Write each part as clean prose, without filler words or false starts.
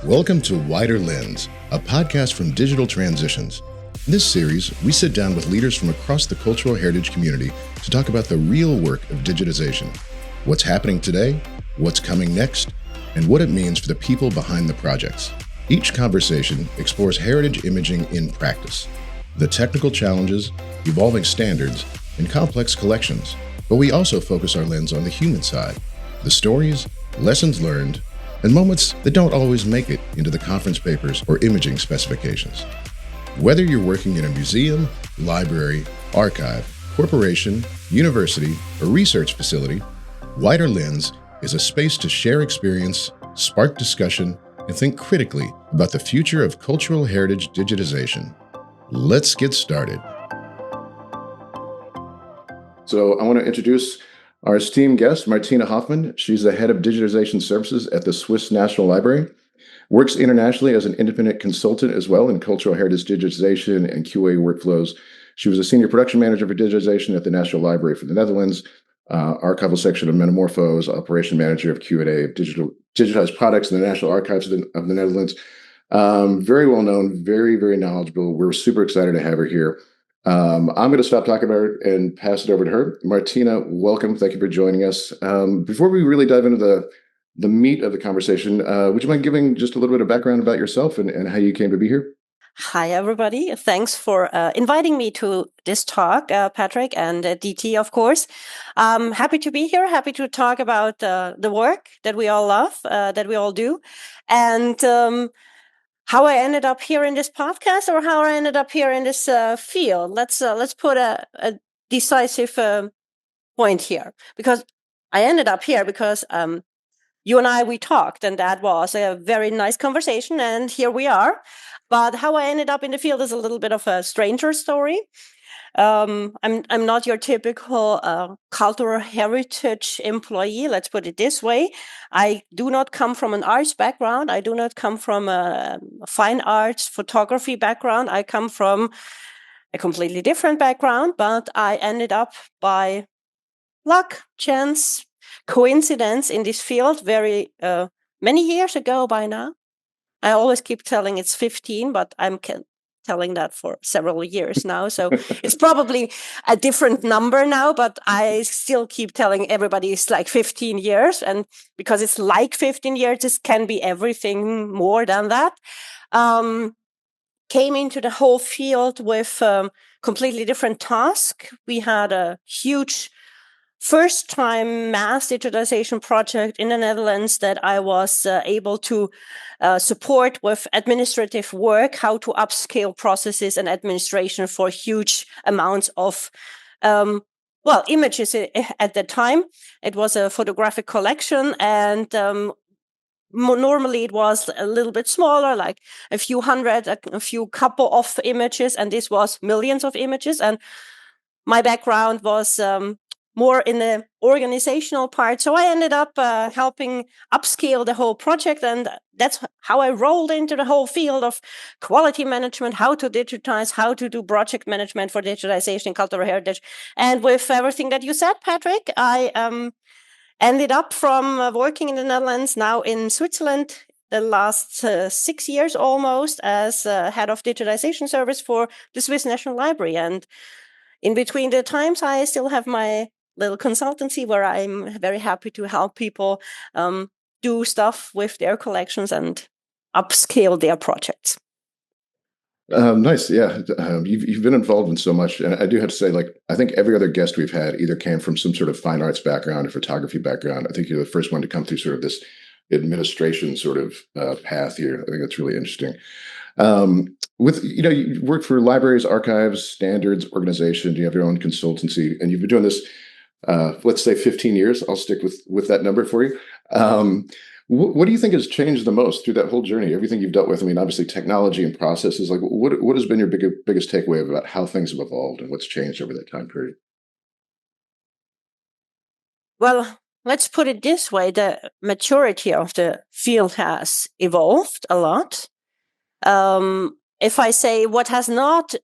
Welcome to Wider Lens, a podcast from Digital Transitions. In this series, we sit down with leaders from across the cultural heritage community to talk about the real work of digitization, what's happening today, what's coming next, and what it means for the people behind the projects. Each conversation explores heritage imaging in practice, the technical challenges, evolving standards, and complex collections. But we also focus our lens on the human side, the stories, lessons learned, and moments that don't always make it into the conference papers or imaging specifications. Whether you're working in a museum, library, archive, corporation, university, or research facility, Wider Lens is a space to share experience, spark discussion, and think critically about the future of cultural heritage digitization. Let's get started. So I want to introduce our esteemed guest, Martina Hoffmann. She's the head of Digitization Services at the Swiss National Library, works internationally as an independent consultant as well in cultural heritage digitization and QA workflows. She was a senior production manager for digitization at the National Library for the Netherlands, archival section of Metamorfoze, operation manager of Q&A of digitized products in the National Archives of the Netherlands. Very well known, very, very knowledgeable. We're super excited to have her here. I'm going to stop talking about her and pass it over to her. Martina, welcome. Thank you for joining us. Before we really dive into the meat of the conversation, would you mind giving just a little bit of background about yourself and how you came to be here? Hi, everybody. Thanks for inviting me to this talk, Patrick and DT, of course. Happy to be here. Happy to talk about the work that we all love, that we all do. And how I ended up here in this podcast, or how I ended up here in this field. Let's put a decisive point here, because I ended up here because you and I, we talked, and that was a very nice conversation, and here we are. But how I ended up in the field is a little bit of a stranger story. I'm not your typical cultural heritage employee. Let's put it this way. I do not come from an arts background. I do not come from a fine arts photography background. I come from a completely different background, but I ended up by luck, chance, coincidence in this field very many years ago by now. I always keep telling it's 15, but I'm telling that for several years now. So it's probably a different number now, but I still keep telling everybody it's like 15 years. And because it's like 15 years, it can be everything more than that. Came into the whole field with completely different task. We had a huge first-time mass digitization project in the Netherlands that I was able to support with administrative work, how to upscale processes and administration for huge amounts of images at the time. It was a photographic collection, and normally it was a little bit smaller, like a few hundred, a few couple of images, and this was millions of images. And my background was more in the organizational part. So I ended up helping upscale the whole project. And that's how I rolled into the whole field of quality management, how to digitize, how to do project management for digitization and cultural heritage. And with everything that you said, Patrick, I ended up from working in the Netherlands, now in Switzerland, the last 6 years almost, as head of digitization service for the Swiss National Library. And in between the times, I still have my little consultancy where I'm very happy to help people do stuff with their collections and upscale their projects. Nice. Yeah. You've been involved in so much. And I do have to say, I think every other guest we've had either came from some sort of fine arts background or photography background. I think you're the first one to come through sort of this administration sort of path here. I think that's really interesting. You work for libraries, archives, standards, organization, you have your own consultancy, and you've been doing this, let's say 15 years. I'll stick with that number for you. What do you think has changed the most through that whole journey? Everything you've dealt with, I mean, obviously technology and processes, what has been your biggest takeaway about how things have evolved and what's changed over that time period? Well, let's put it this way. The maturity of the field has evolved a lot. If I say what has not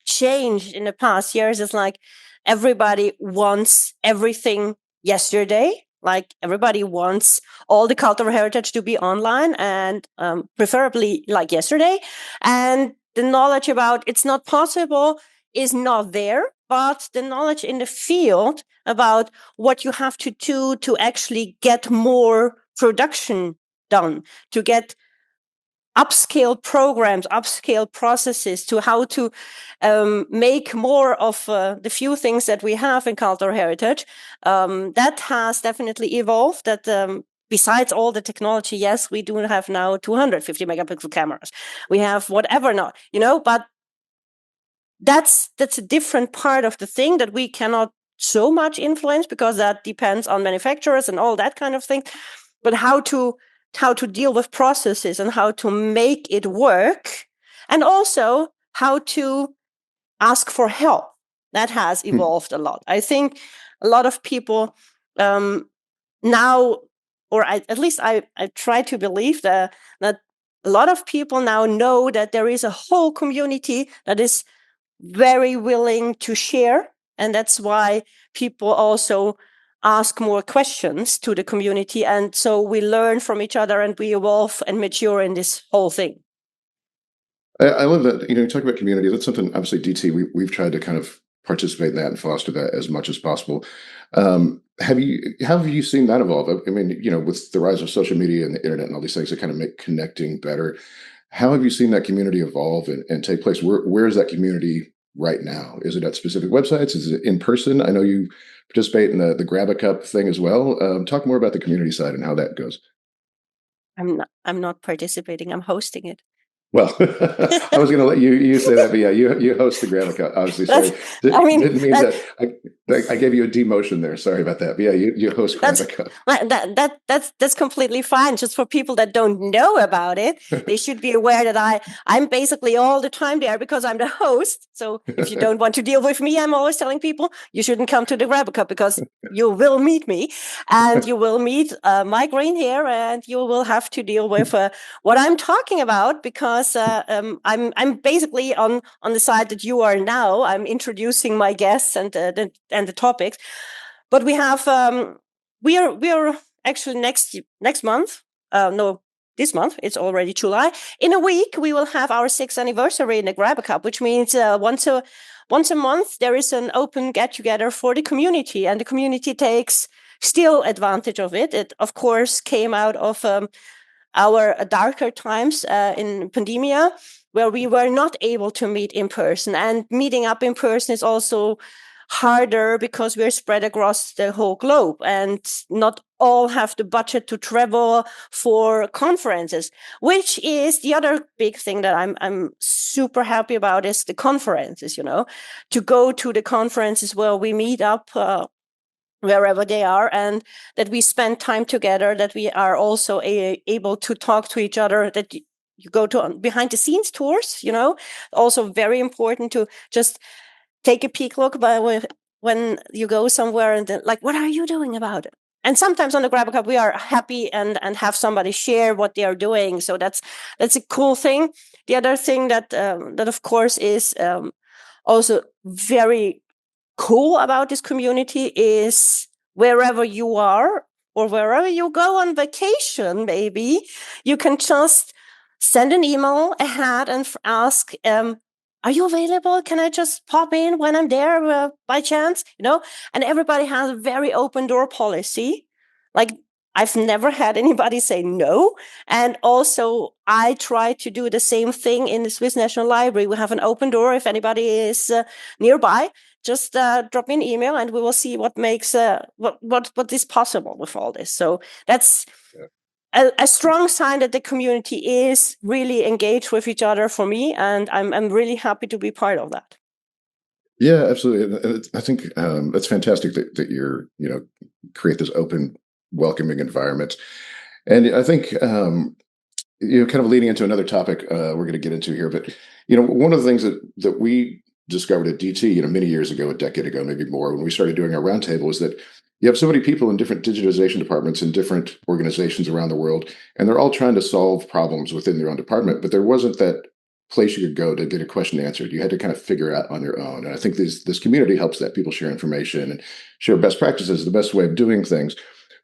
changed in the past years is like everybody wants everything yesterday. Like everybody wants all the cultural heritage to be online and preferably like yesterday. And the knowledge about it's not possible is not there, but the knowledge in the field about what you have to do to actually get more production done, to get upscale programs, upscale processes, to how to make more of the few things that we have in cultural heritage. That has definitely evolved. That besides all the technology, yes, we do have now 250 megapixel cameras. We have whatever not, but that's a different part of the thing that we cannot so much influence, because that depends on manufacturers and all that kind of thing. But how to deal with processes and how to make it work, and also how to ask for help, that has evolved a lot. I think a lot of people now, or at least I try to believe that a lot of people now know that there is a whole community that is very willing to share. And that's why people also ask more questions to the community. And so we learn from each other and we evolve and mature in this whole thing. I love that. You talk about community. That's something, obviously, DT, we've tried to kind of participate in that and foster that as much as possible. How have you seen that evolve? I mean, with the rise of social media and the internet and all these things that kind of make connecting better, how have you seen that community evolve and take place? Where is that community right now? Is it at specific websites? Is it in person? I know you participate in the Grab a Cup thing as well. Talk more about the community side and how that goes. I'm not participating. I'm hosting it. Well, I was going to let you say that, but yeah, you host the Grab a Cup. Obviously, sorry, didn't mean that. I gave you a demotion there. Sorry about that. But yeah, you host Grab a Cup. That's completely fine. Just for people that don't know about it, they should be aware that I'm basically all the time there because I'm the host. So if you don't want to deal with me, I'm always telling people you shouldn't come to the Grab a Cup, because you will meet me and you will meet my green hair, and you will have to deal with what I'm talking about, because I'm basically on the side that you are now. I'm introducing my guests and the topics, but we have we are actually next month. No, this month, it's already July. In a week, we will have our 6th anniversary in the Grab a Cup, which means once a month there is an open get together for the community, and the community takes still advantage of it. It of course came out of our darker times in pandemia, where we were not able to meet in person, and meeting up in person is also harder because we're spread across the whole globe and not all have the budget to travel for conferences, which is the other big thing that I'm super happy about, is the conferences, to go to the conferences where we meet up wherever they are, and that we spend time together, that we are also able to talk to each other, that you go to behind the scenes tours, also very important to just take a peek look when you go somewhere, and then, like, what are you doing about it? And sometimes on the Grab a Cup, we are happy and have somebody share what they are doing. So that's a cool thing. The other thing that of course is also very cool about this community is wherever you are or wherever you go on vacation, maybe you can just send an email ahead and ask, are you available? Can I just pop in when I'm there by chance? And everybody has a very open door policy. Like, I've never had anybody say no. And also, I try to do the same thing in the Swiss National Library. We have an open door. If anybody is nearby, just drop me an email and we will see what makes what is possible with all this. So that's a strong sign that the community is really engaged with each other for me, and I'm really happy to be part of that. Yeah, absolutely. I think that's fantastic that you're create this open, welcoming environment. And I think kind of leading into another topic we're going to get into here, but one of the things that we discovered at DT, many years ago, a decade ago, maybe more, when we started doing our roundtable, is that you have so many people in different digitization departments in different organizations around the world, and they're all trying to solve problems within their own department, but there wasn't that place you could go to get a question answered. You had to kind of figure it out on your own. And I think this community helps that. People share information and share best practices, the best way of doing things.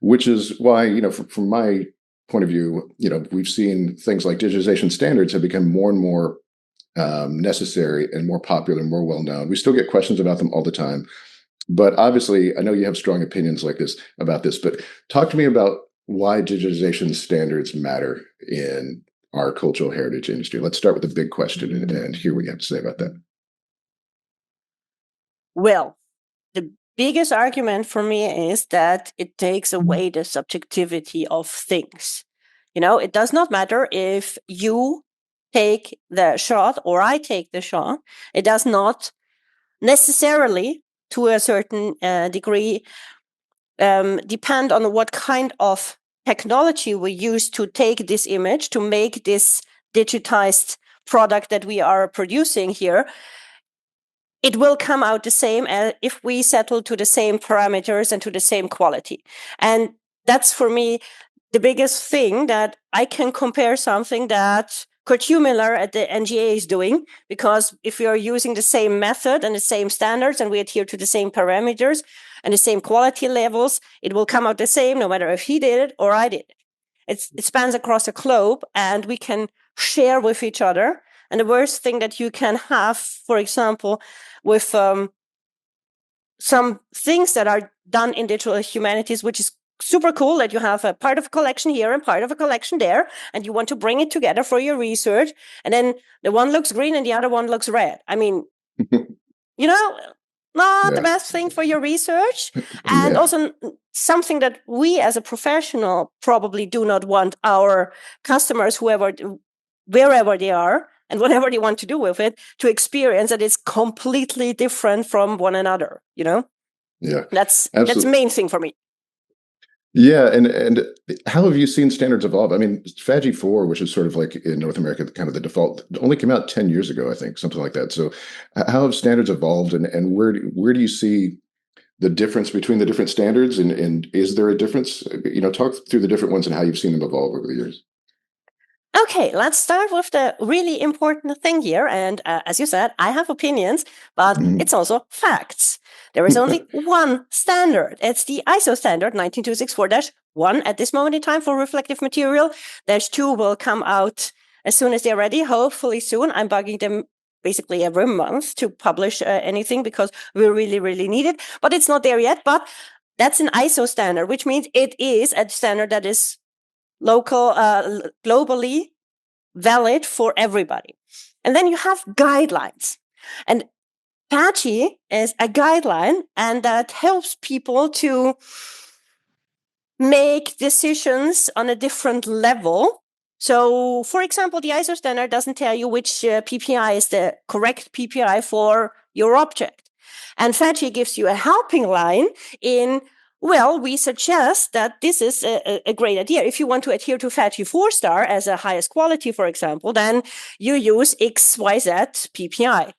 which is why, from my point of view, we've seen things like digitization standards have become more and more necessary and more popular and more well known. We still get questions about them all the time, but obviously, I know you have strong opinions like this about this. But talk to me about why digitization standards matter in our cultural heritage industry. Let's start with the big question and hear what you have to say about that. Well, the biggest argument for me is that it takes away the subjectivity of things. It does not matter if you take the shot or I take the shot. It does not necessarily, to a certain degree, depend on what kind of technology we use to take this image, to make this digitized product that we are producing here. It will come out the same as if we settle to the same parameters and to the same quality. And that's, for me, the biggest thing, that I can compare something that Kurt Huemiller at the NGA is doing, because if we are using the same method and the same standards and we adhere to the same parameters and the same quality levels, it will come out the same, no matter if he did it or I did it. It spans across the globe, and we can share with each other. And the worst thing that you can have, for example, with some things that are done in digital humanities, which is super cool, that you have a part of a collection here and part of a collection there, and you want to bring it together for your research, and then the one looks green and the other one looks red. I mean, not the best thing for your research. And also something that we as a professional probably do not want our customers, wherever they are and whatever they want to do with it, to experience that it's completely different from one another. Yeah, that's the main thing for me. Yeah, and how have you seen standards evolve? I mean, FADGI 4, which is sort of like in North America, kind of the default, only came out 10 years ago, I think, something like that. So how have standards evolved, and where do you see the difference between the different standards, and is there a difference? Talk through the different ones and how you've seen them evolve over the years. Okay, let's start with the really important thing here. And as you said, I have opinions, but it's also facts. There is only one standard. It's the ISO standard 19264-1 at this moment in time for reflective material. -2 will come out as soon as they're ready, hopefully soon. I'm bugging them basically every month to publish anything, because we really, really need it. But it's not there yet. But that's an ISO standard, which means it is a standard that is globally valid for everybody. And then you have guidelines. And FADGI is a guideline, and that helps people to make decisions on a different level. So, for example, the ISO standard doesn't tell you which PPI is the correct PPI for your object. And FADGI gives you a helping line in, well, we suggest that this is a great idea. If you want to adhere to FADGI 4-star as a highest quality, for example, then you use XYZ PPI.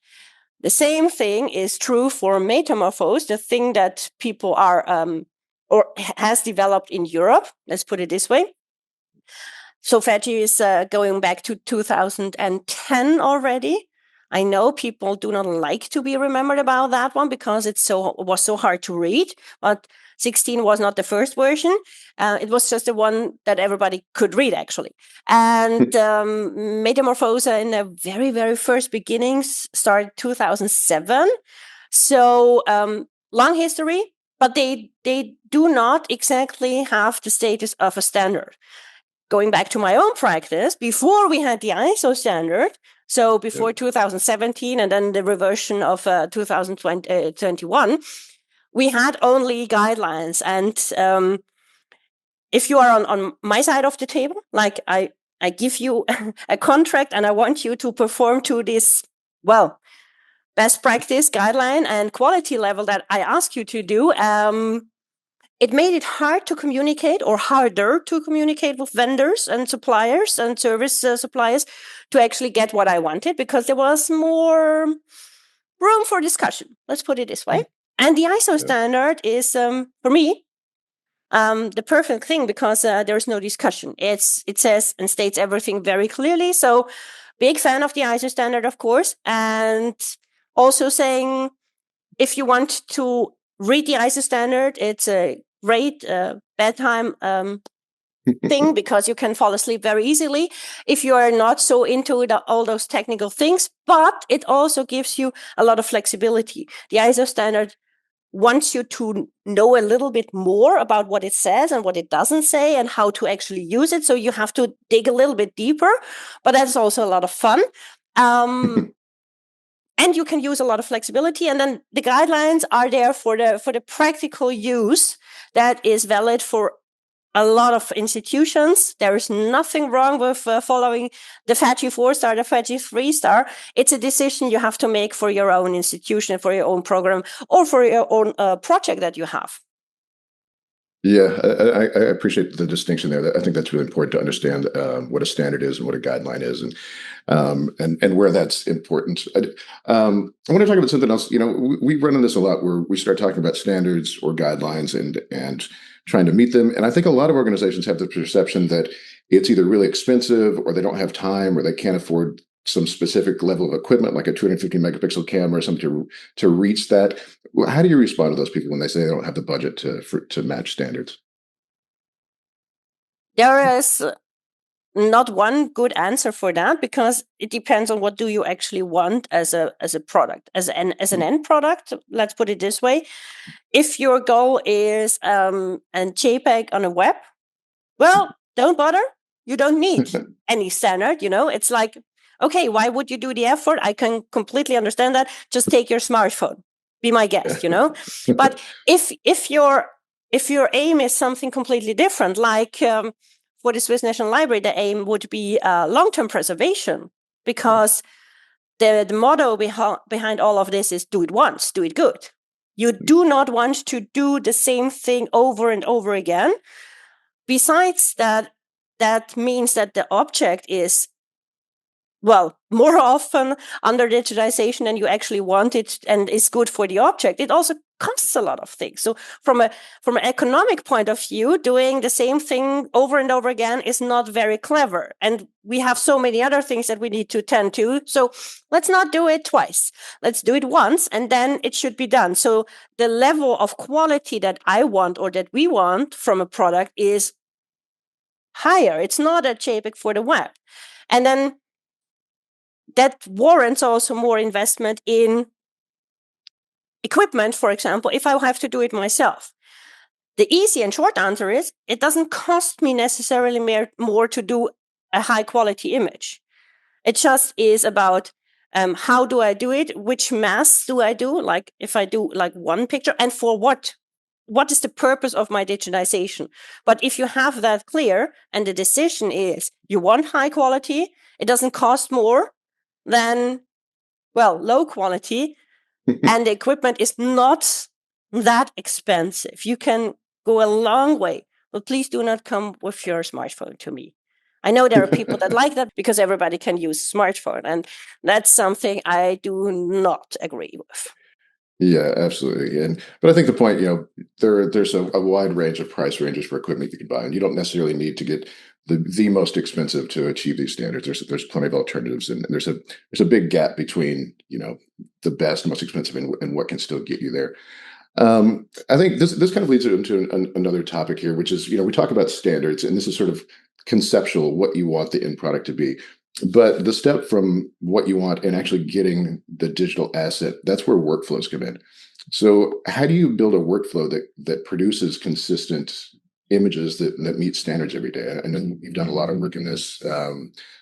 The same thing is true for Metamorfoze, the thing that people are or has developed in Europe. Let's put it this way. So FADGI is going back to 2010 already. I know people do not like to be remembered about that one because it was so hard to read, but 16 was not the first version. It was just the one that everybody could read, actually. And Metamorphose in the very, very first beginnings started 2007. So long history, but they do not exactly have the status of a standard. Going back to my own practice, before we had the ISO standard, so before 2017 and then the reversion of 2021, we had only guidelines. And if you are on my side of the table, like I give you a contract and I want you to perform to this, well, best practice guideline and quality level that I ask you to do, it made it hard to communicate, or harder to communicate, with vendors and suppliers and service suppliers to actually get what I wanted, because there was more room for discussion. Let's put it this way. And the ISO standard is, for me, the perfect thing, because there's no discussion. It says and states everything very clearly. So big fan of the ISO standard, of course. And also saying, if you want to read the ISO standard, it's a great bedtime thing because you can fall asleep very easily if you are not so into all those technical things. But it also gives you a lot of flexibility. The ISO standard wants you to know a little bit more about what it says and what it doesn't say and how to actually use it. So you have to dig a little bit deeper, but that's also a lot of fun. And you can use a lot of flexibility. And then the guidelines are there for the practical use that is valid for a lot of institutions. There is nothing wrong with following the FADGI 4-star, the FADGI 3-star. It's a decision you have to make for your own institution, for your own program, or for your own project that you have. Yeah, I appreciate the distinction there. I think that's really important to understand what a standard is and what a guideline is, and where that's important. I want to talk about something else. We run into this a lot where we start talking about standards or guidelines and trying to meet them. And I think a lot of organizations have the perception that it's either really expensive or they don't have time or they can't afford some specific level of equipment like a 250 megapixel camera or something to reach that. How do you respond to those people when they say they don't have the budget to match standards? There is not one good answer for that because it depends on what do you actually want as a product, as an end product. Let's put it this way: if your goal is a JPEG on a web, well, don't bother. You don't need any standard. It's like, okay, why would you do the effort? I can completely understand that. Just take your smartphone. Be my guest. But if your aim is something completely different, like for the Swiss National Library, the aim would be long-term preservation, because the motto behind all of this is do it once, do it good. You do not want to do the same thing over and over again. Besides that means that the object is, well, more often under digitization than you actually want it and is good for the object. It also costs a lot of things. So from an economic point of view, doing the same thing over and over again is not very clever. And we have so many other things that we need to tend to. So let's not do it twice. Let's do it once and then it should be done. So the level of quality that I want or that we want from a product is higher. It's not a JPEG for the web. And then that warrants also more investment in equipment, for example, if I have to do it myself. The easy and short answer is it doesn't cost me necessarily more to do a high quality image. It just is about how do I do it? Which mass do I do? Like if I do like one picture, and for what? What is the purpose of my digitization? But if you have that clear and the decision is you want high quality, it doesn't cost more than, well, low quality, and the equipment is not that expensive. You can go a long way, but please do not come with your smartphone to me. I know there are people that like that because everybody can use a smartphone, and that's something I do not agree with. Yeah, absolutely. But I think the point, there's a wide range of price ranges for equipment you can buy, and you don't necessarily need to get the most expensive to achieve these standards. There's plenty of alternatives, and there's a big gap between the best, most expensive, and what can still get you there. I think this kind of leads into another topic here, which is we talk about standards, and this is sort of conceptual, what you want the end product to be. But the step from what you want and actually getting the digital asset, that's where workflows come in. So how do you build a workflow that produces consistent images that meet standards every day? I know you've done a lot of work in this.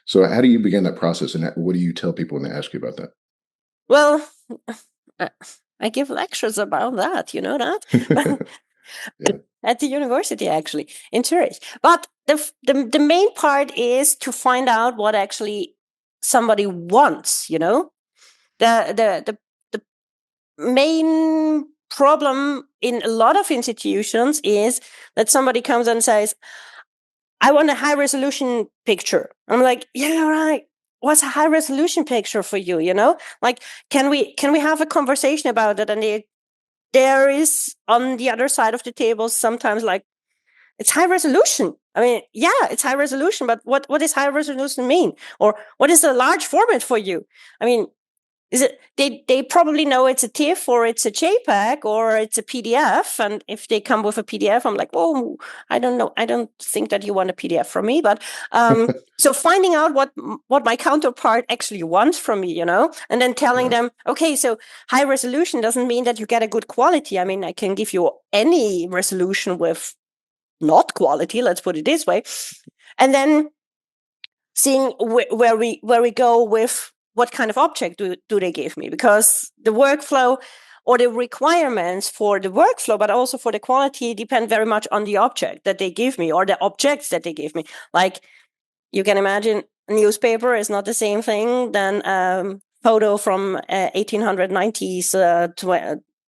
So how do you begin that process, and what do you tell people when they ask you about that? Well, I give lectures about that, you know that? Yeah. At the university, actually, in Zurich. But the main part is to find out what actually somebody wants, The main problem in a lot of institutions is that somebody comes and says, I want a high resolution picture. I'm like, yeah, right. What's a high resolution picture for you? Like, can we have a conversation about it? And there is on the other side of the table sometimes like, it's high resolution. I mean, yeah, it's high resolution, but what does high resolution mean? Or what is a large format for you? I mean, they probably know it's a TIFF or it's a JPEG or it's a PDF. And if they come with a PDF, I'm like, oh, I don't know. I don't think that you want a PDF from me. But so finding out what my counterpart actually wants from me, and then telling them, okay, so high resolution doesn't mean that you get a good quality. I mean, I can give you any resolution with not quality, let's put it this way. And then seeing where we go with what kind of object do they give me, because the workflow or the requirements for the workflow, but also for the quality, depend very much on the object that they give me or the objects that they give me. Like you can imagine, a newspaper is not the same thing than photo from 1890s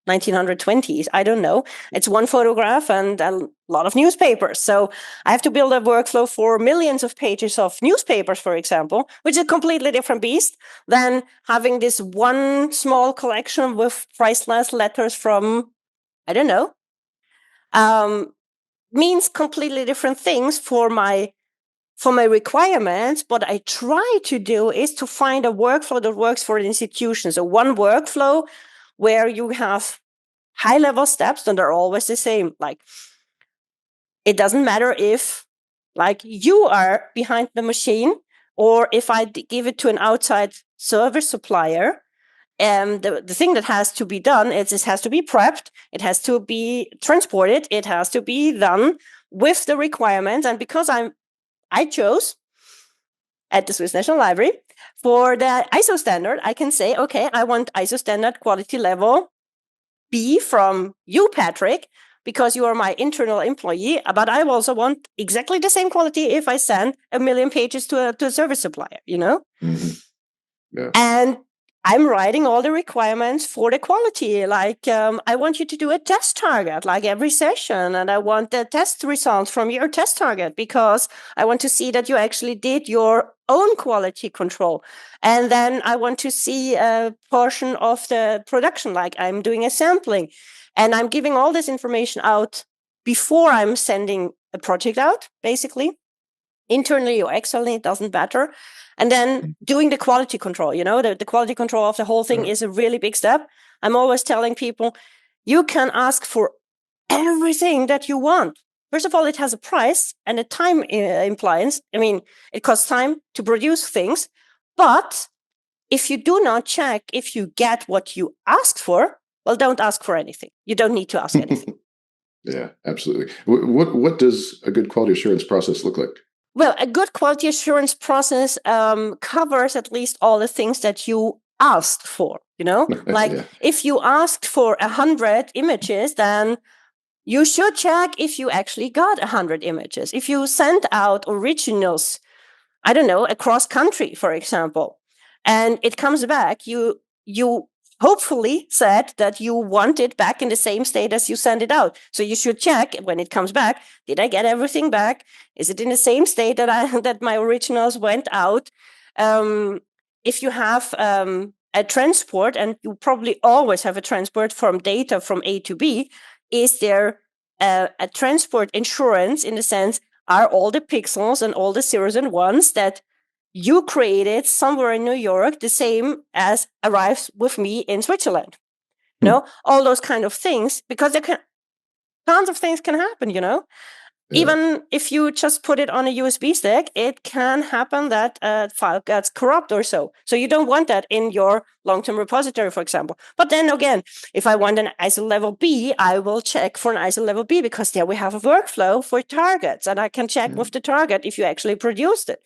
1920s. I don't know. It's one photograph and a lot of newspapers. So I have to build a workflow for millions of pages of newspapers, for example, which is a completely different beast than having this one small collection with priceless letters from, I don't know, means completely different things for my requirements. What I try to do is to find a workflow that works for the institution. So one workflow where you have high level steps, and they're always the same. Like, it doesn't matter if like you are behind the machine or if I give it to an outside service supplier. And the thing that has to be done is it has to be prepped, it has to be transported, it has to be done with the requirements. And because I chose at the Swiss National Library for the ISO standard, I can say, okay, I want ISO standard quality level B from you, Patrick, because you are my internal employee, but I also want exactly the same quality if I send 1 million pages to a service supplier, Mm-hmm. Yeah. And I'm writing all the requirements for the quality. Like, I want you to do a test target, like every session. And I want the test results from your test target because I want to see that you actually did your own quality control. And then I want to see a portion of the production, like I'm doing a sampling. And I'm giving all this information out before I'm sending a project out, basically. Internally or externally, it doesn't matter. And then doing the quality control, the quality control of the whole thing is a really big step. I'm always telling people, you can ask for everything that you want. First of all, it has a price and a time impliance. I mean, it costs time to produce things. But if you do not check if you get what you asked for, well, don't ask for anything. You don't need to ask anything. Yeah, absolutely. What does a good quality assurance process look like? Well, a good quality assurance process covers at least all the things that you asked for, like if you asked for 100 images, then you should check if you actually got 100 images. If you sent out originals, I don't know, across country, for example, and it comes back, you hopefully said that you want it back in the same state as you sent it out. So you should check when it comes back, did I get everything back? Is it in the same state that my originals went out? If you have a transport, and you probably always have a transport from data from A to B, is there a transport insurance in the sense, are all the pixels and all the zeros and ones that you created somewhere in New York the same as arrives with me in Switzerland? All those kind of things, because tons of things can happen, Even if you just put it on a USB stick, it can happen that a file gets corrupt or so. So you don't want that in your long-term repository, for example. But then again, if I want an ISO level B, I will check for an ISO level B, because there we have a workflow for targets, and I can check with the target if you actually produced it.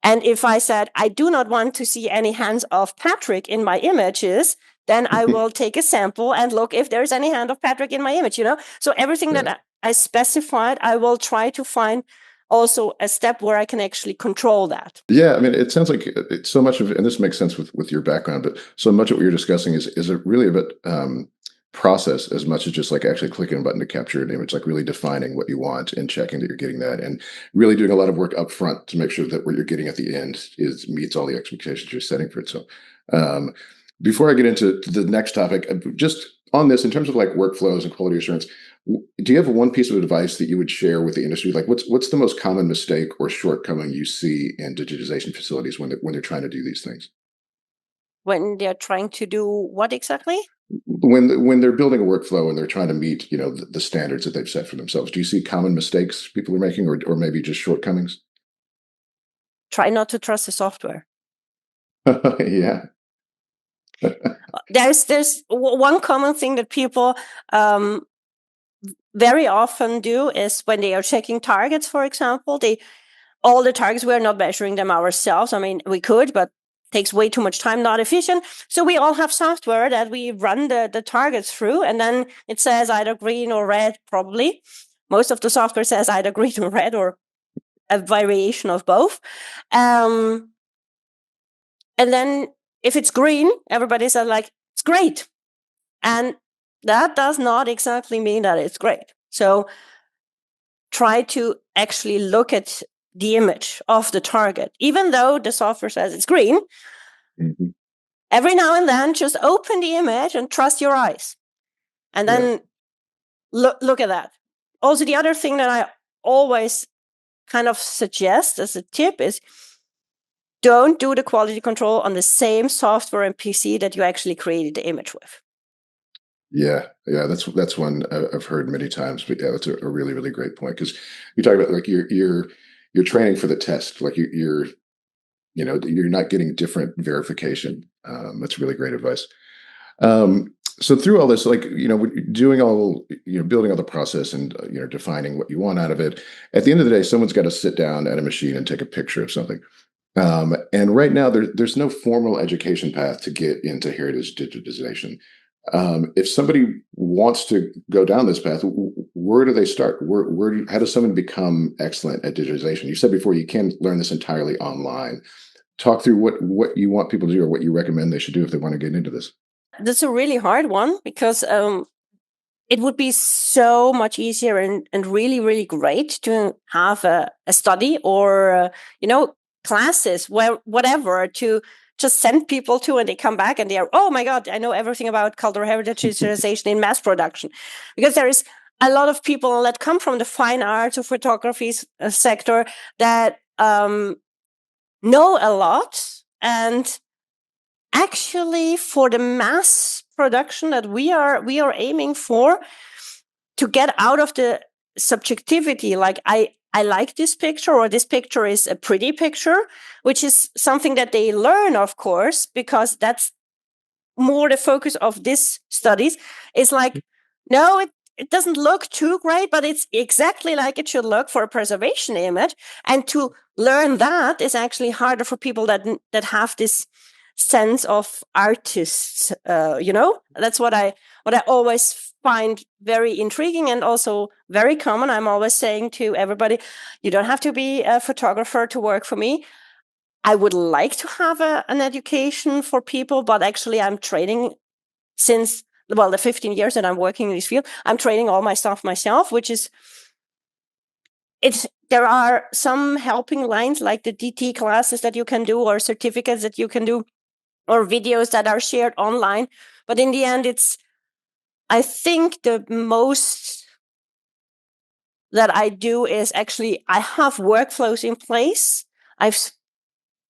And if I said, I do not want to see any hands of Patrick in my images, then I will take a sample and look if there's any hand of Patrick in my image, So everything that I specified, I will try to find also a step where I can actually control that. Yeah, I mean, it sounds like so much of, and this makes sense with your background, but so much of what you're discussing is really about process as much as just like actually clicking a button to capture an image, like really defining what you want and checking that you're getting that, and really doing a lot of work up front to make sure that what you're getting at the end meets all the expectations you're setting for it. So before I get into the next topic, just on this, in terms of like workflows and quality assurance, do you have one piece of advice that you would share with the industry? Like what's the most common mistake or shortcoming you see in digitization facilities when they're trying to do these things? When they're trying to do what exactly? When they're building a workflow and they're trying to meet, the standards that they've set for themselves, do you see common mistakes people are making, or maybe just shortcomings? Try not to trust the software. Yeah. There's one common thing that people very often do is when they are checking targets, for example, all the targets, we're not measuring them ourselves. I mean, we could, but takes way too much time, not efficient. So we all have software that we run the targets through, and then it says either green or red, probably. Most of the software says either green or red or a variation of both. And then if it's green, everybody says like, it's great. And that does not exactly mean that it's great. So try to actually look at the image of the target, even though the software says it's green. Mm-hmm. Every now and then, just open the image and trust your eyes, and then look at that. Also, the other thing that I always kind of suggest as a tip is don't do the quality control on the same software and PC that you actually created the image with. Yeah, that's one I've heard many times. But yeah, that's a really, really great point, because you talk about like you're training for the test, like you're not getting different verification. That's really great advice. So through all this, like doing all building all the process and defining what you want out of it. At the end of the day, someone's got to sit down at a machine and take a picture of something. And right now, there's no formal education path to get into heritage digitization. If somebody wants to go down this path, where do they start? How does someone become excellent at digitization? You said before you can learn this entirely online. Talk through what you want people to do, or what you recommend they should do if they want to get into this. That's a really hard one, because it would be so much easier and really, really great to have a study or, classes, whatever, to just send people to, and they come back and they are, oh my God, I know everything about cultural heritage digitization in mass production. Because there is a lot of people that come from the fine arts or photography sector that know a lot. And actually, for the mass production that we are aiming for, to get out of the subjectivity, like I like this picture, or this picture is a pretty picture, which is something that they learn, of course, because that's more the focus of this studies, is like, no, it doesn't look too great, but it's exactly like it should look for a preservation image. And to learn that is actually harder for people that have this sense of artists. That's what I always find very intriguing and also very common. I'm always saying to everybody, you don't have to be a photographer to work for me. I would like to have an education for people, but actually I'm training since, the 15 years that I'm working in this field. I'm training all my stuff myself, which is, there are some helping lines like the DT classes that you can do, or certificates that you can do, or videos that are shared online. But in the end, I think the most that I do is actually I have workflows in place. I've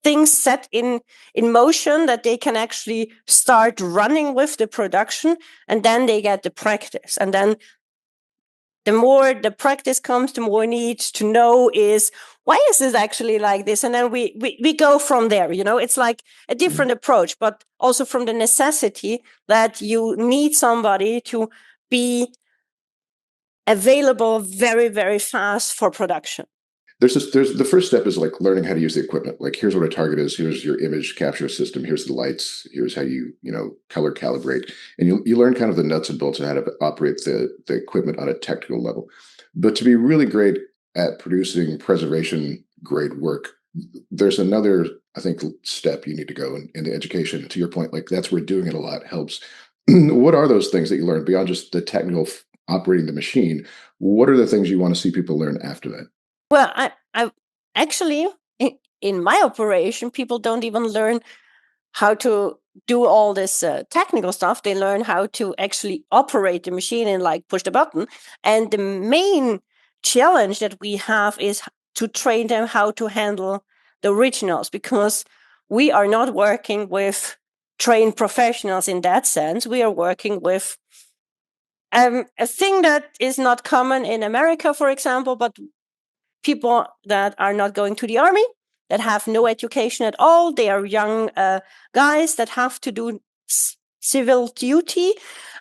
things set in motion that they can actually start running with the production, and then they get the practice. And then the more the practice comes, the more need to know is, why is this actually like this? And then we go from there. It's like a different approach, but also from the necessity that you need somebody to be available very, very fast for production. There's the first step is like learning how to use the equipment. Like, here's what a target is. Here's your image capture system. Here's the lights. Here's how you color calibrate. And you learn kind of the nuts and bolts of how to operate the equipment on a technical level. But to be really great at producing preservation grade work, there's another, I think, step you need to go in the education. To your point, like that's where doing it a lot helps. What are those things that you learn beyond just the technical operating the machine? What are the things you want to see people learn after that? Well, I actually, in my operation, people don't even learn how to do all this technical stuff. They learn how to actually operate the machine and like push the button. And the main challenge that we have is to train them how to handle the originals, because we are not working with trained professionals in that sense. We are working with a thing that is not common in America, for example, but people that are not going to the army, that have no education at all. They are young guys that have to do civil duty,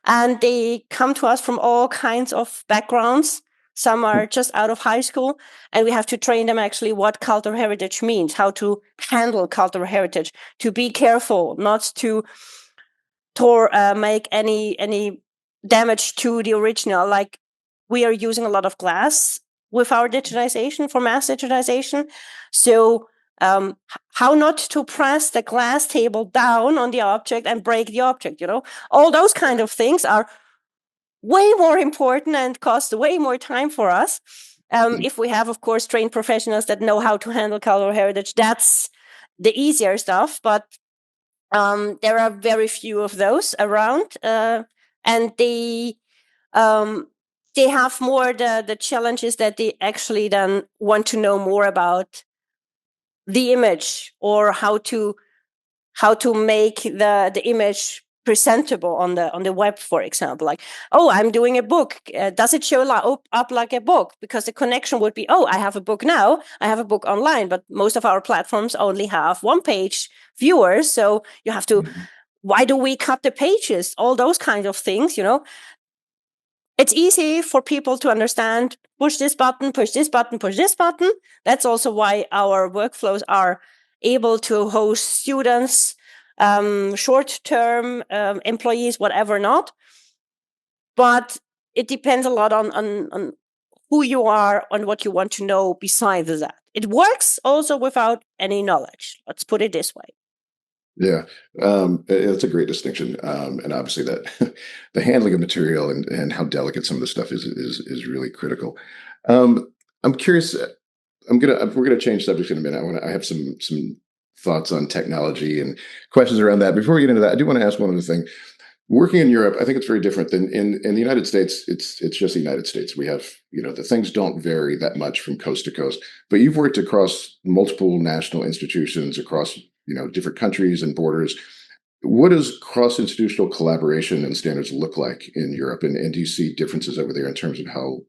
and they come to us from all kinds of backgrounds. Some are just out of high school, and we have to train them actually what cultural heritage means, how to handle cultural heritage, to be careful not to make any damage to the original. Like, we are using a lot of glass with our digitization for mass digitization. So how not to press the glass table down on the object and break the object, all those kind of things are way more important and cost way more time for us. If we have, of course, trained professionals that know how to handle cultural heritage, that's the easier stuff. But there are very few of those around, and they have more the challenges that they actually then want to know more about the image, or how to make the image presentable on the web, for example. Like, oh, I'm doing a book. Does it show up like a book? Because the connection would be, oh, I have a book now. I have a book online, but most of our platforms only have one-page viewers. So you have to, why do we cut the pages? All those kinds of things, It's easy for people to understand, push this button, push this button, push this button. That's also why our workflows are able to host students, short-term employees, whatever not. But it depends a lot on who you are and what you want to know besides that. It works also without any knowledge. Let's put it this way. Yeah, it's a great distinction, and obviously that the handling of material and how delicate some of the stuff is really critical. I'm curious. We're gonna change subjects in a minute. I have some thoughts on technology and questions around that. Before we get into that, I do want to ask one other thing. Working in Europe, I think it's very different than in the United States. It's just the United States. We have, the things don't vary that much from coast to coast. But you've worked across multiple national institutions across, different countries and borders. What does cross-institutional collaboration and standards look like in Europe? And do you see differences over there in terms of how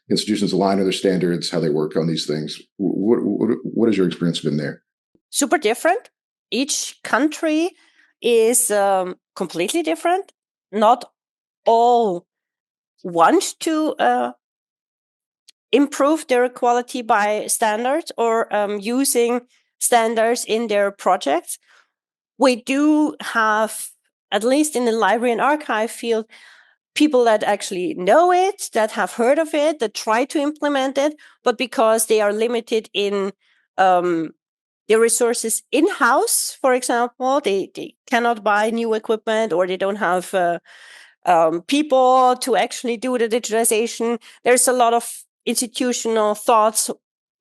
institutions align with their standards, how they work on these things? What has your experience been there? Super different. Each country is completely different. Not all want to improve their quality by standards or using standards in their projects. We do have, at least in the library and archive field, people that actually know it, that have heard of it, that try to implement it, but because they are limited in their resources in-house, for example, they cannot buy new equipment, or they don't have people to actually do the digitization. There's a lot of institutional thoughts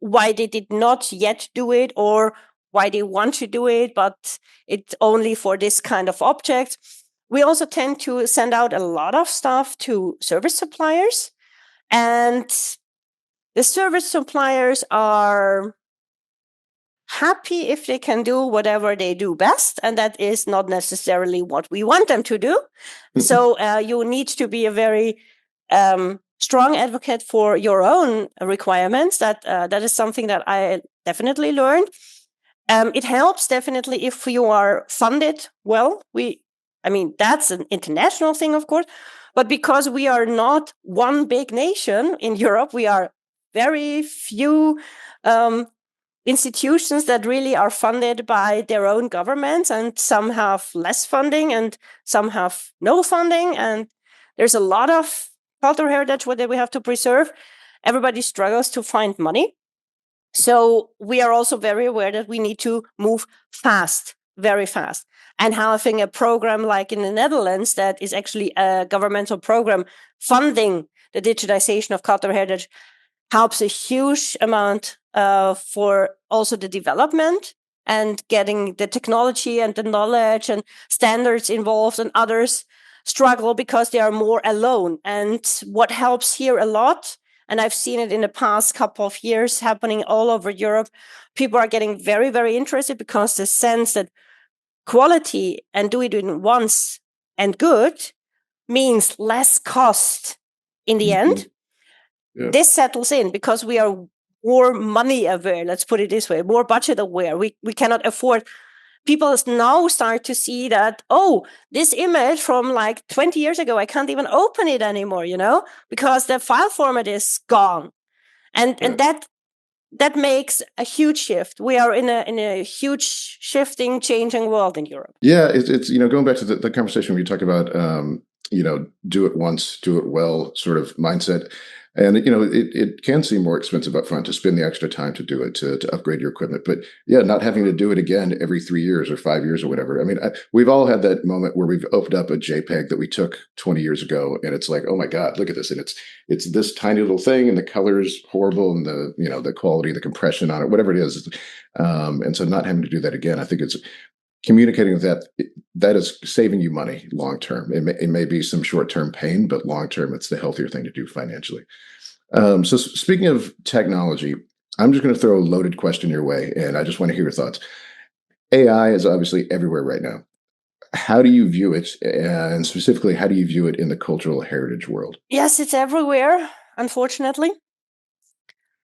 why they did not yet do it, or why they want to do it, but it's only for this kind of object. We also tend to send out a lot of stuff to service suppliers, and the service suppliers are happy if they can do whatever they do best, and that is not necessarily what we want them to do. So you need to be a very strong advocate for your own requirements. That is something that I definitely learned. It helps definitely if you are funded well. That's an international thing, of course, but because we are not one big nation in Europe, we are very few institutions that really are funded by their own governments, and some have less funding and some have no funding, and there's a lot of cultural heritage that we have to preserve. Everybody struggles to find money. So we are also very aware that we need to move fast, very fast. And having a program like in the Netherlands that is actually a governmental program funding the digitization of cultural heritage helps a huge amount for also the development and getting the technology and the knowledge and standards involved, and others struggle because they are more alone. And what helps here a lot, and I've seen it in the past couple of years happening all over Europe, people are getting very, very interested because the sense that quality and do it in once and good means less cost in the end. Yeah. This settles in because we are more money aware, let's put it this way, more budget aware. We cannot afford. People now start to see that, oh, this image from like 20 years ago, I can't even open it anymore, because the file format is gone. And that makes a huge shift. We are in a huge shifting, changing world in Europe. Yeah, it's going back to the conversation we talk about, do it once, do it well sort of mindset. And, it can seem more expensive up front to spend the extra time to do it, to upgrade your equipment. But yeah, not having to do it again every 3 years or 5 years or whatever. I mean, we've all had that moment where we've opened up a JPEG that we took 20 years ago. And it's like, oh my God, look at this. And it's this tiny little thing and the color's horrible and the quality, the compression on it, whatever it is. And so not having to do that again, I think it's communicating that is saving you money long term. It may be some short term pain, but long term, it's the healthier thing to do financially. So speaking of technology, I'm just going to throw a loaded question your way, and I just want to hear your thoughts. AI is obviously everywhere right now. How do you view it, and specifically, how do you view it in the cultural heritage world? Yes, it's everywhere, unfortunately.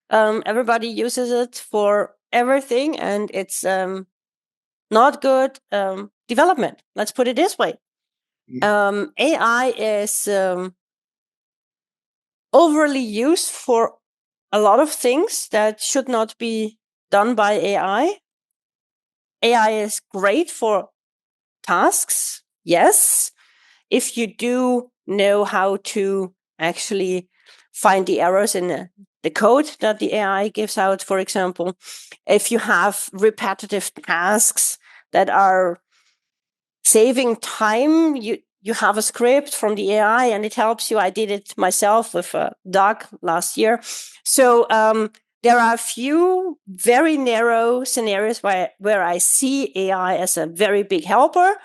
Everybody uses it for everything, and it's not good development. Let's put it this way. AI is overly used for a lot of things that should not be done by AI. AI is great for tasks, yes, if you do know how to actually find the errors in the code that the AI gives out, for example. If you have repetitive tasks that are saving time, you have a script from the AI and it helps you. I did it myself with a dog last year. So there are a few very narrow scenarios where I see AI as a very big helper.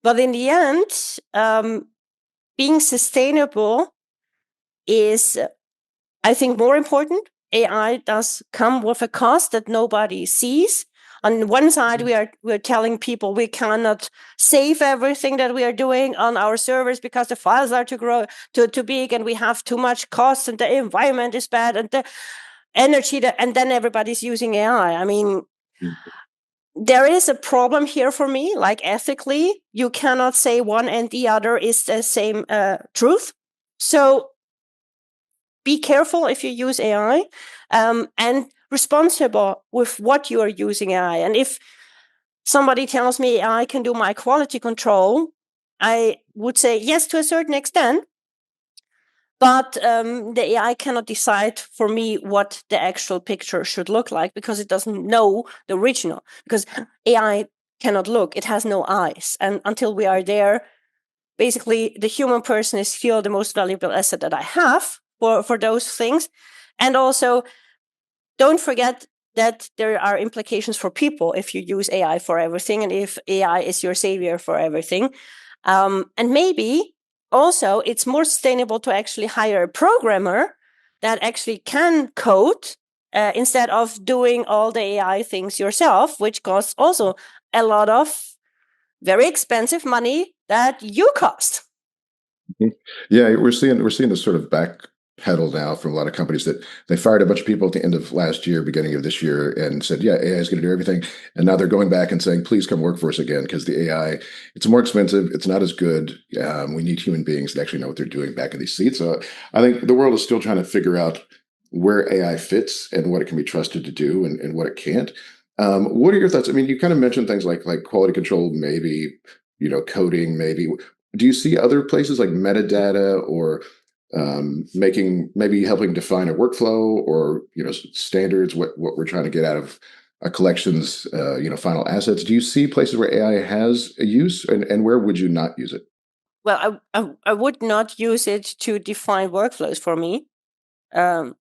But in the end, being sustainable is, I think, more important. AI does come with a cost that nobody sees. On one side, we're telling people we cannot save everything that we are doing on our servers because the files are too big, and we have too much cost, and the environment is bad, and the energy and then everybody's using AI. I mean, there is a problem here for me. Like ethically, you cannot say one and the other is the same truth. So be careful if you use AI, and responsible with what you are using AI. And if somebody tells me AI can do my quality control, I would say yes to a certain extent. But the AI cannot decide for me what the actual picture should look like because it doesn't know the original. Because AI cannot look, it has no eyes. And until we are there, basically the human person is still the most valuable asset that I have for those things. And also, don't forget that there are implications for people if you use AI for everything and if AI is your savior for everything. And maybe also it's more sustainable to actually hire a programmer that actually can code instead of doing all the AI things yourself, which costs also a lot of very expensive money that you cost. Yeah, we're seeing this sort of backpedal now from a lot of companies that they fired a bunch of people at the end of last year, beginning of this year, and said, yeah, AI is going to do everything. And now they're going back and saying, please come work for us again, because the AI, it's more expensive. It's not as good. We need human beings that actually know what they're doing back in these seats. So I think the world is still trying to figure out where AI fits and what it can be trusted to do and what it can't. What are your thoughts? I mean, you kind of mentioned things like quality control, maybe, coding, maybe. Do you see other places like metadata or maybe helping define a workflow or standards? What we're trying to get out of a collection's final assets. Do you see places where AI has a use, and where would you not use it? Well, I would not use it to define workflows for me.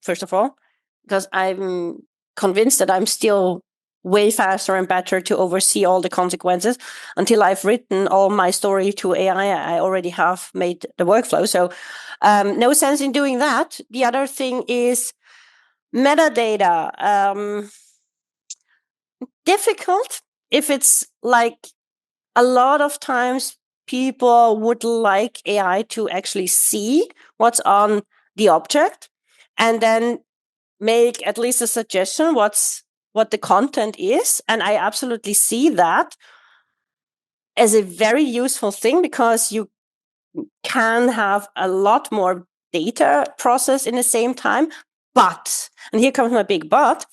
First of all, because I'm convinced that I'm still way faster and better to oversee all the consequences. Until I've written all my story to AI, I already have made the workflow. So no sense in doing that. The other thing is metadata. Difficult if it's like a lot of times people would like AI to actually see what's on the object and then make at least a suggestion what the content is. And I absolutely see that as a very useful thing, because you can have a lot more data processed in the same time. But, and here comes my big but,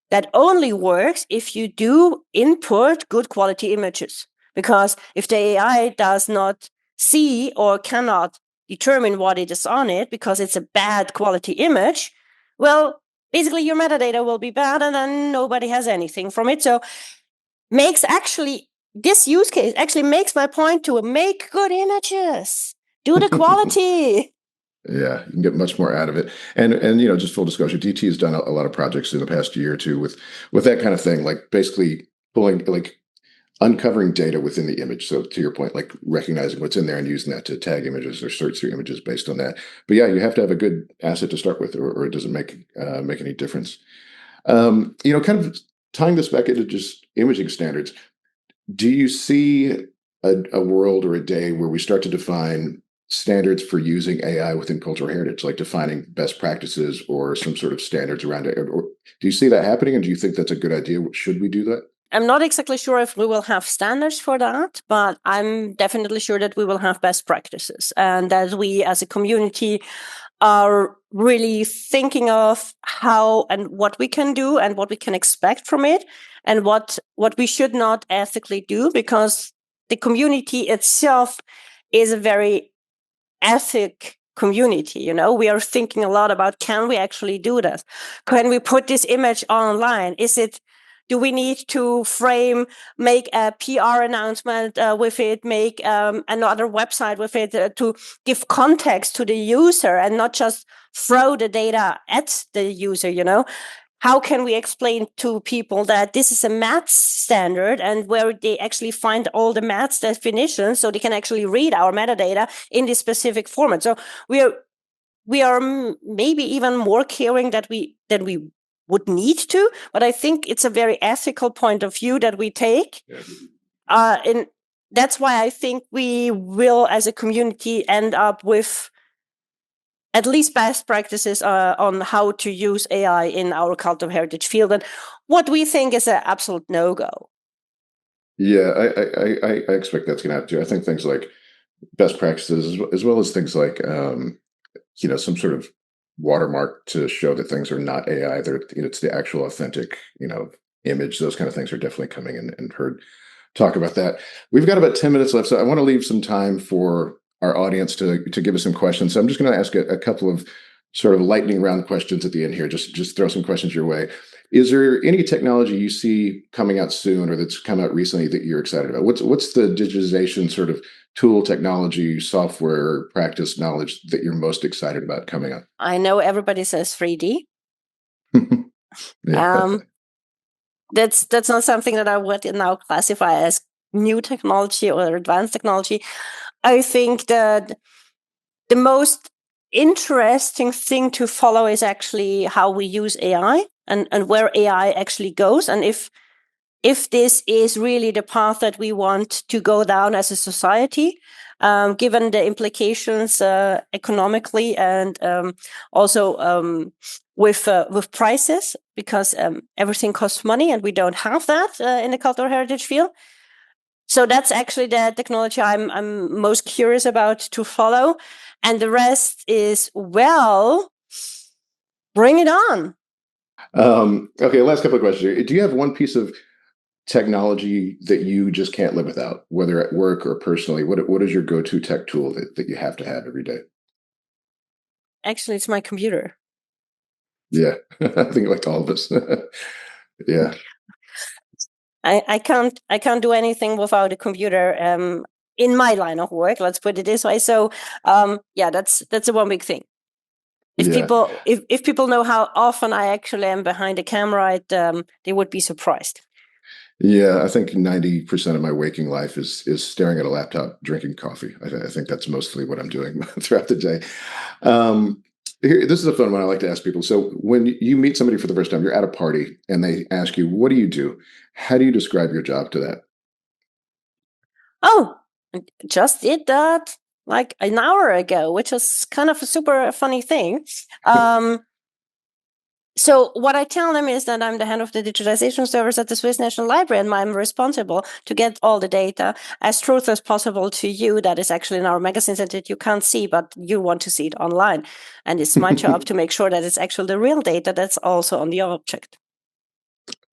that only works if you do input good quality images. Because if the AI does not see or cannot determine what it is on it because it's a bad quality image, well, basically your metadata will be bad and then nobody has anything from it. So this use case actually makes my point to make good images, do the quality. Yeah, you can get much more out of it. And just full disclosure, DT has done a lot of projects in the past year or two with that kind of thing, like basically pulling, like uncovering data within the image. So to your point, like recognizing what's in there and using that to tag images or search through images based on that. But yeah, you have to have a good asset to start with, or it doesn't make any difference. Kind of tying this back into just imaging standards. Do you see a world or a day where we start to define standards for using AI within cultural heritage, like defining best practices or some sort of standards around it? Or do you see that happening, and do you think that's a good idea? Should we do that? I'm not exactly sure if we will have standards for that, but I'm definitely sure that we will have best practices, and that we as a community are really thinking of how and what we can do and what we can expect from it, and what we should not ethically do, because the community itself is a very ethic community. We are thinking a lot about, can we actually do this? Can we put this image online? Do we need to make a PR announcement with it, make another website with it to give context to the user and not just throw the data at the user? How can we explain to people that this is a maths standard and where they actually find all the maths definitions so they can actually read our metadata in this specific format? So we are maybe even more caring than we would need to, but I think it's a very ethical point of view that we take. And that's why I think we will, as a community, end up with at least best practices on how to use AI in our cultural heritage field, and what we think is an absolute no-go. Yeah, I expect that's going to happen too. I think things like best practices, as well as things like some sort of watermark to show that things are not AI. It's the actual authentic image. Those kind of things are definitely coming in, and heard talk about that. We've got about 10 minutes left, so I want to leave some time for our audience to give us some questions. So I'm just going to ask a couple of sort of lightning round questions at the end here. Just throw some questions your way. Is there any technology you see coming out soon or that's come out recently that you're excited about? What's the digitization sort of tool, technology, software, practice, knowledge that you're most excited about coming up? I know everybody says 3D. Yeah. That's not something that I would now classify as new technology or advanced technology. I think that the most interesting thing to follow is actually how we use AI and where AI actually goes, and if this is really the path that we want to go down as a society, given the implications economically and also with prices, because everything costs money and we don't have that in the cultural heritage field. So that's actually the technology I'm most curious about to follow. And the rest is, well, bring it on. Okay, last couple of questions here. Do you have one piece of technology that you just can't live without, whether at work or personally? What is your go-to tech tool that you have to have every day? Actually, it's my computer. Yeah, I think like all of us. Yeah. I can't do anything without a computer in my line of work. Let's put it this way. So that's the one big thing. If people know how often I actually am behind a camera, they would be surprised. Yeah, I think 90% of my waking life is staring at a laptop, drinking coffee. I think that's mostly what I'm doing throughout the day. This is a fun one I like to ask people. So when you meet somebody for the first time, you're at a party and they ask you, what do you do? How do you describe your job to that? Oh, I just did that like an hour ago, which is kind of a super funny thing. So what I tell them is that I'm the head of the digitization service at the Swiss National Library, and I'm responsible to get all the data as truth as possible to you that is actually in our magazines and that you can't see, but you want to see it online. And it's my job to make sure that it's actually the real data that's also on the object.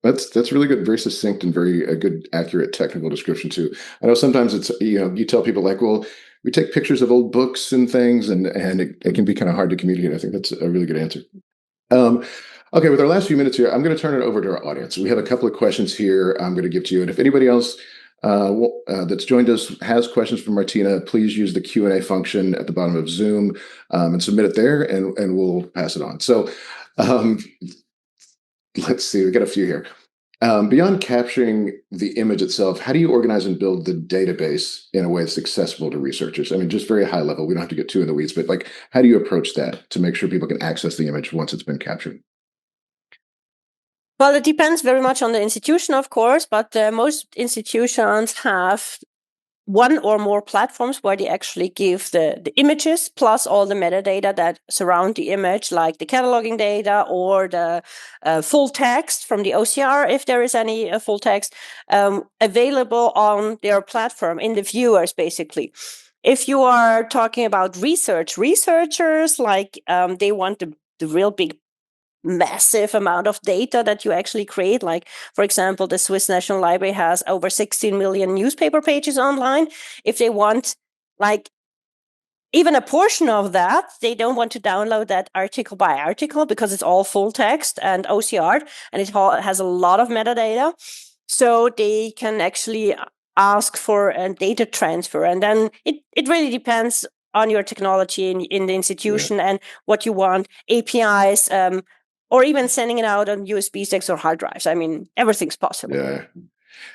That's really good, very succinct and very a good, accurate technical description too. I know sometimes it's you tell people like, well, we take pictures of old books and things, and it can be kind of hard to communicate. I think that's a really good answer. Um, okay, with our last few minutes here, I'm going to turn it over to our audience. We have a couple of questions here I'm going to give to you, and if anybody else that's joined us has questions for Martina, please use the Q&A function at the bottom of Zoom and submit it there, and we'll pass it on. So. Um, let's see, we got a few here. Beyond capturing the image itself, how do you organize and build the database in a way that's accessible to researchers? I mean, just very high level. We don't have to get too in the weeds, but like, how do you approach that to make sure people can access the image once it's been captured? Well, it depends very much on the institution, of course, but most institutions have one or more platforms where they actually give the images plus all the metadata that surround the image, like the cataloging data or the full text from the OCR, if there is any full text, available on their platform in the viewers, basically. If you are talking about researchers, like they want the real big massive amount of data that you actually create. Like, for example, the Swiss National Library has over 16 million newspaper pages online. If they want, like, even a portion of that, they don't want to download that article by article because it's all full text and OCR, and it has a lot of metadata. So they can actually ask for a data transfer. And then it really depends on your technology in the institution and what you want, APIs, or even sending it out on USB sticks or hard drives. I mean, everything's possible. Yeah.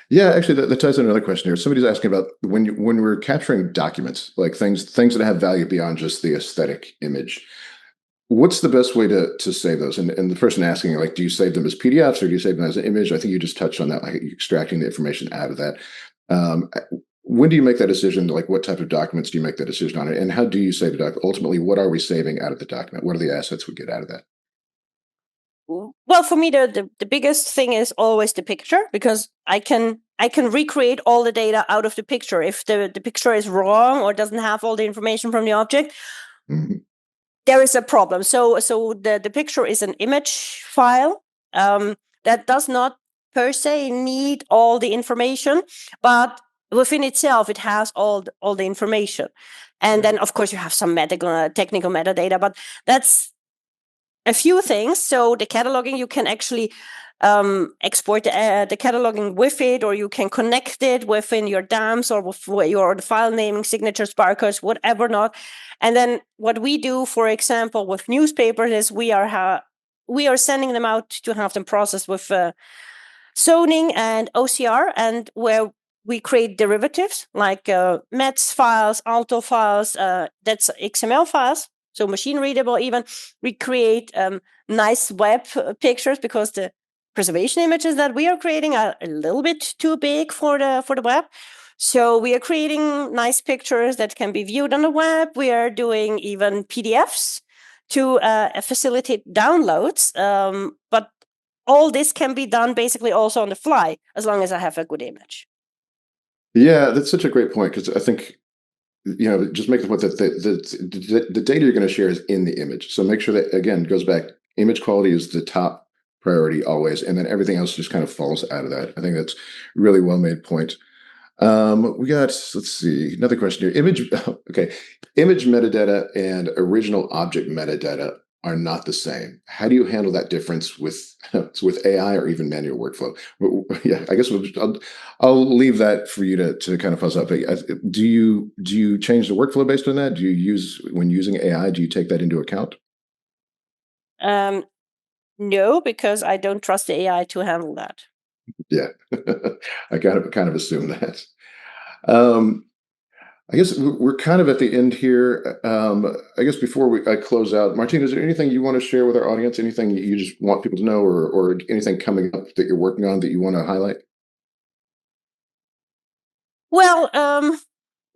Yeah, actually, that ties into another question here. Somebody's asking about when we're capturing documents, like things that have value beyond just the aesthetic image. What's the best way to save those? And the person asking, like, do you save them as PDFs or do you save them as an image? I think you just touched on that, like extracting the information out of that. Um, when do you make that decision? Like, what type of documents do you make that decision on it? And how do you save the document? Ultimately, what are we saving out of the document? What are the assets we get out of that? Well, for me, the biggest thing is always the picture, because I can recreate all the data out of the picture. If the picture is wrong or doesn't have all the information from the object, there is a problem. So the picture is an image file that does not per se need all the information, but within itself it has all the information. And then of course you have some technical metadata, but that's a few things. So the cataloging, you can actually export the cataloging with it, or you can connect it within your DAMs or with your file naming, signatures, barcodes, whatever not. And then what we do, for example, with newspapers is we are sending them out to have them processed with zoning and OCR, and where we create derivatives like METS files, Alto files, that's XML files, so machine readable even. We create nice web pictures because the preservation images that we are creating are a little bit too big for the web. So we are creating nice pictures that can be viewed on the web. We are doing even PDFs to facilitate downloads. But all this can be done basically also on the fly, as long as I have a good image. Yeah, that's such a great point, because I think just make the point that the data you're going to share is in the image. So make sure that, again, goes back, image quality is the top priority always, and then everything else just kind of falls out of that. I think that's really well made point. We got, let's see, another question here. Image metadata and original object metadata are not the same. How do you handle that difference with AI or even manual workflow? Yeah, I guess I'll leave that for you to kind of fuss up. Do you change the workflow based on that? Do you when using AI, do you take that into account? No, because I don't trust the AI to handle that. Yeah, I kind of assume that. Um, I guess we're kind of at the end here. I guess before I close out, Martina, is there anything you want to share with our audience? Anything you just want people to know, or anything coming up that you're working on that you want to highlight? Well,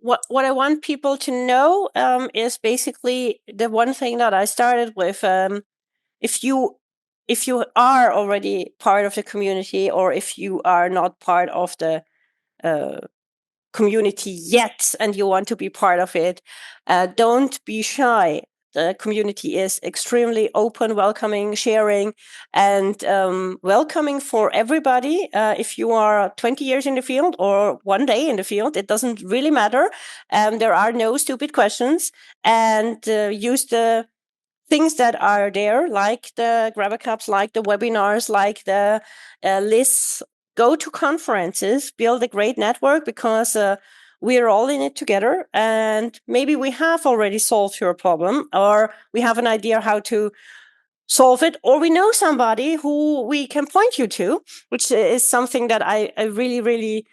what I want people to know is basically the one thing that I started with. If you are already part of the community, or if you are not part of the community yet and you want to be part of it, don't be shy. The community is extremely open, welcoming, sharing, and welcoming for everybody. If you are 20 years in the field or one day in the field, it doesn't really matter. There are no stupid questions, and use the things that are there, like the Grabber Cups, like the webinars, like the lists. Go to conferences, build a great network, because we're all in it together. And maybe we have already solved your problem, or we have an idea how to solve it, or we know somebody who we can point you to, which is something that I really, really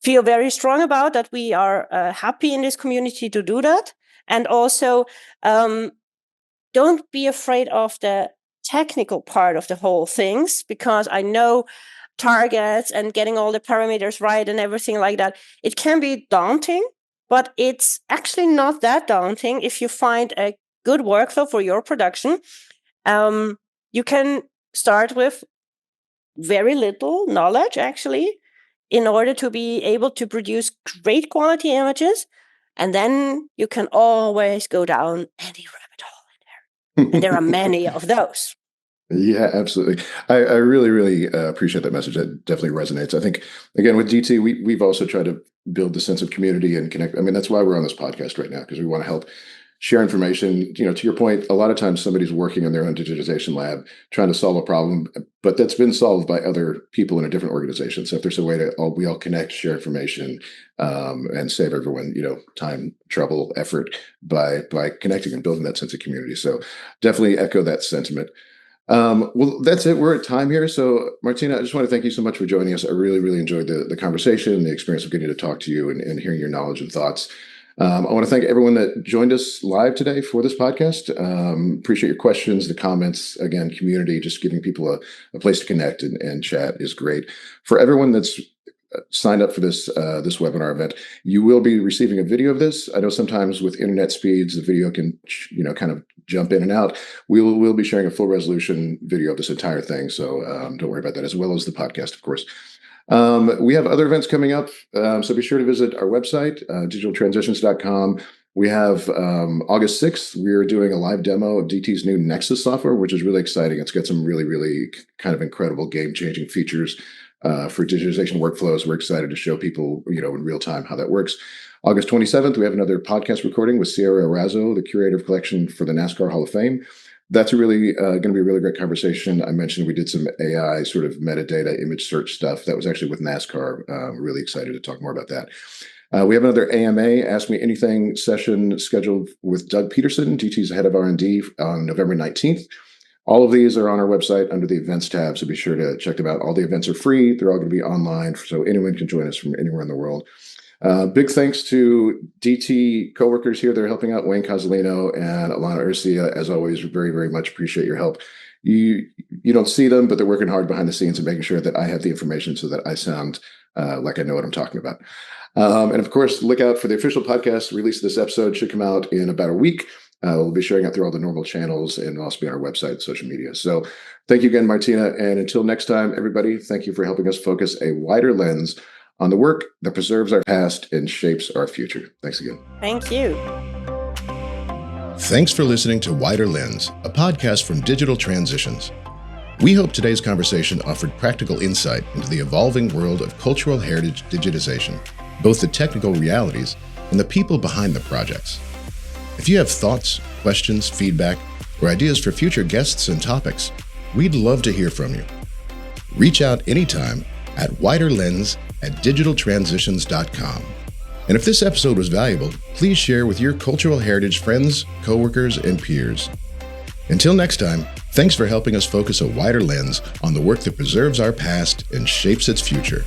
feel very strong about, that we are happy in this community to do that. And also, don't be afraid of the technical part of the whole things, because I know targets and getting all the parameters right and everything like that, it can be daunting, but it's actually not that daunting if you find a good workflow for your production. You can start with very little knowledge, actually, in order to be able to produce great quality images. And then you can always go down any rabbit hole. And there are many of those. Yeah, absolutely. I really, really appreciate that message. That definitely resonates. I think, again, with DT, we've also tried to build the sense of community and connect. I mean, that's why we're on this podcast right now, because we want to help share information. You know, to your point, a lot of times somebody's working in their own digitization lab trying to solve a problem, but that's been solved by other people in a different organization. So if there's a way to we all connect, share information, and save everyone, time, trouble, effort by connecting and building that sense of community. So definitely echo that sentiment. Well, that's it. We're at time here. So Martina, I just want to thank you so much for joining us. I really, really enjoyed the conversation, the experience of getting to talk to you and hearing your knowledge and thoughts. I want to thank everyone that joined us live today for this podcast. Appreciate your questions, the comments. Again, community, just giving people a place to connect and chat is great. For everyone that's signed up for this webinar event, you will be receiving a video of this. I know sometimes with internet speeds, the video can kind of jump in and out. We'll be sharing a full resolution video of this entire thing, so don't worry about that, as well as the podcast, of course. We have other events coming up, so be sure to visit our website, digitaltransitions.com. We have August 6th, we're doing a live demo of DT's new Nexus software, which is really exciting. It's got some really, really kind of incredible game-changing features for digitization workflows. We're excited to show people, in real time how that works. August 27th, we have another podcast recording with Sierra Arazo, the curator of collection for the NASCAR Hall of Fame. That's really going to be a really great conversation. I mentioned we did some AI sort of metadata image search stuff. That was actually with NASCAR. Really excited to talk more about that. We have another AMA, Ask Me Anything session scheduled with Doug Peterson, DT's head of R&D, on November 19th. All of these are on our website under the events tab, so be sure to check them out. All the events are free. They're all going to be online, so anyone can join us from anywhere in the world. Big thanks to DT coworkers here that are helping out, Wayne Cozzolino and Alana Urcia. As always, very, very much appreciate your help. You don't see them, but they're working hard behind the scenes and making sure that I have the information so that I sound like I know what I'm talking about. And of course, look out for the official podcast. The release of this episode should come out in about a week. We'll be sharing it through all the normal channels and also be on our website and social media. So thank you again, Martina. And until next time, everybody, thank you for helping us focus a wider lens on the work that preserves our past and shapes our future. Thanks again. Thank you. Thanks for listening to Wider Lens, a podcast from Digital Transitions. We hope today's conversation offered practical insight into the evolving world of cultural heritage digitization, both the technical realities and the people behind the projects. If you have thoughts, questions, feedback, or ideas for future guests and topics, we'd love to hear from you. Reach out anytime at widerlens@digitaltransitions.com. And if this episode was valuable, please share with your cultural heritage friends, coworkers, and peers. Until next time, thanks for helping us focus a wider lens on the work that preserves our past and shapes its future.